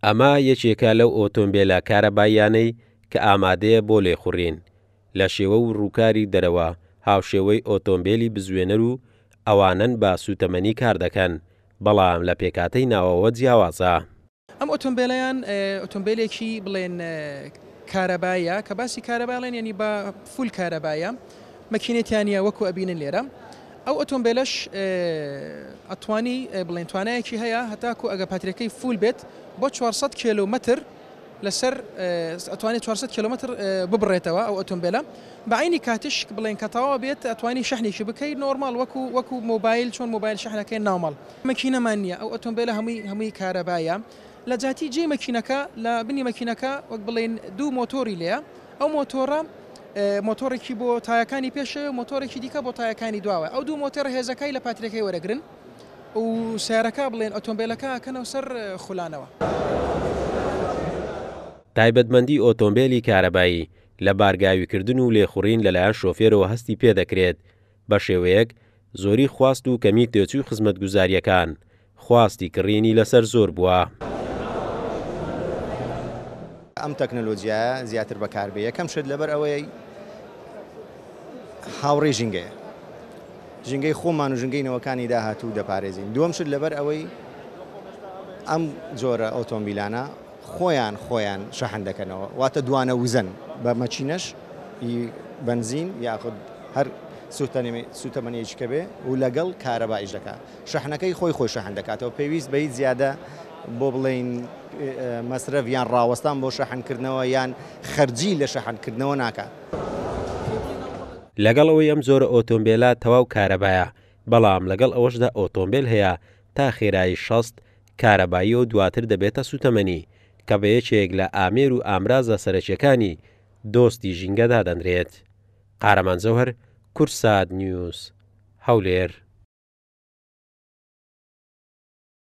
ئەمە یەکێکە لەو ئۆتۆمبیلە کارەباییانەی کە ئامادەیە بۆ لێخوڕین لە شێوە و ڕووکاری دەرەوە هاوشێوەی ئۆتۆمبیلی بزوێنەر و ئەوانن بە سوتەمەنی کار دەکەن بەڵام لە پێکاتەی ناوەوە جیاوازە. ئەم ئۆتۆمبیلەیان ئۆتۆمبیلێکی بڵێن کارەبایە کە باسی کارەباڵێن ینی بە فول کارەبایە مەکینێتیانە وەکو ئەبینن لێرە. ئەو ئۆتۆمبیلەش ئەتوانی بڵێن توانایەکی هەیە هەتاکو ئەگە پاترەکەی فول بێت بۆ 400 کیلومتر لەسەر ئەتوانێت 400 کیلومتر ببڕێتەوە ئەو ئۆتۆمبیلە بەعینی کاتش بڵێن کەتاوە بێت ئەتوانی شەحنێکی بکەیت نۆرمال وەکو مۆبایل چۆن مۆبایل شەحنەکەی ناوماڵ مەکینەمان نییە ئەو ئۆتۆمبیلە هەمووی کارەبایە لە جاتی جێ مەکینەکە لە بنی مەکینەکە وەک بڵێن دوو مۆتۆری لێە ئەو مۆتۆرە مۆتۆرێکی بۆ تایەکانی پێشە مۆتۆرێکی دیکە بۆ تایەکانی دواوە ئەو دوو مۆتۆر هێزەکەی لە پاترەکەی وەرەگرن و سیارەکە بڵێن ئۆتۆمبیلەکە کەنەوە سەر خولانەوە. تایبەتمەندی ئۆتۆمبیلی کارەبایی لە بارگاویکردن و لێخوڕین لەلایەن شۆفێرەوە هەستی پێ دەکرێت بە شێوەیەک زۆری خواست و کەمی تێچووی خزمەتگوزاریەکان خواستی کڕینی لەسەر زۆر بووە. ئەم تەکنەلۆجیایە زیاتر بەکاربێ یەکەم شت لەبەر ئەوەی هاوڕێ ژینگەیە ژینگەی خۆمان و ژینگەی نەوەکانی داهاتوو دەپارێزین. دووەم شت لەبەر ئەوەی ئەم جۆرە ئۆتۆمبیلانە خۆیان شەحن دەکەنەوە واتە دوانە وزن بە مەچینەش بنزین یاخود هەر سوتەمەنیەکی کە بێ و لەگەڵ کارەبایش دەکات شەحنەکەی خۆی شەحن دەکاتەوە پێویست بە هیچ زیادە بۆ بڵێن مەسرەف یان ڕاوەستان بۆ شەحنکردنەوە یان خەرجی لە شەحنکردنەوە ناکات. لەگەڵ ئەوەی ئەم زۆرە ئۆتۆمبیلە تەواو کارەبایە بەڵام لەگەڵ ئەوەشدا ئۆتۆمبیل هەیە تا خێرایی 60 کارەبایی و دواتر دەبێتە سوتەمەنی کە بە یەکێک لە ئامێر و ئامرازە سەرەکیەکانی دۆستی ژینگەدا دەنرێت. قارەمان زەوهەر، کورسات نیوز، هەولێر.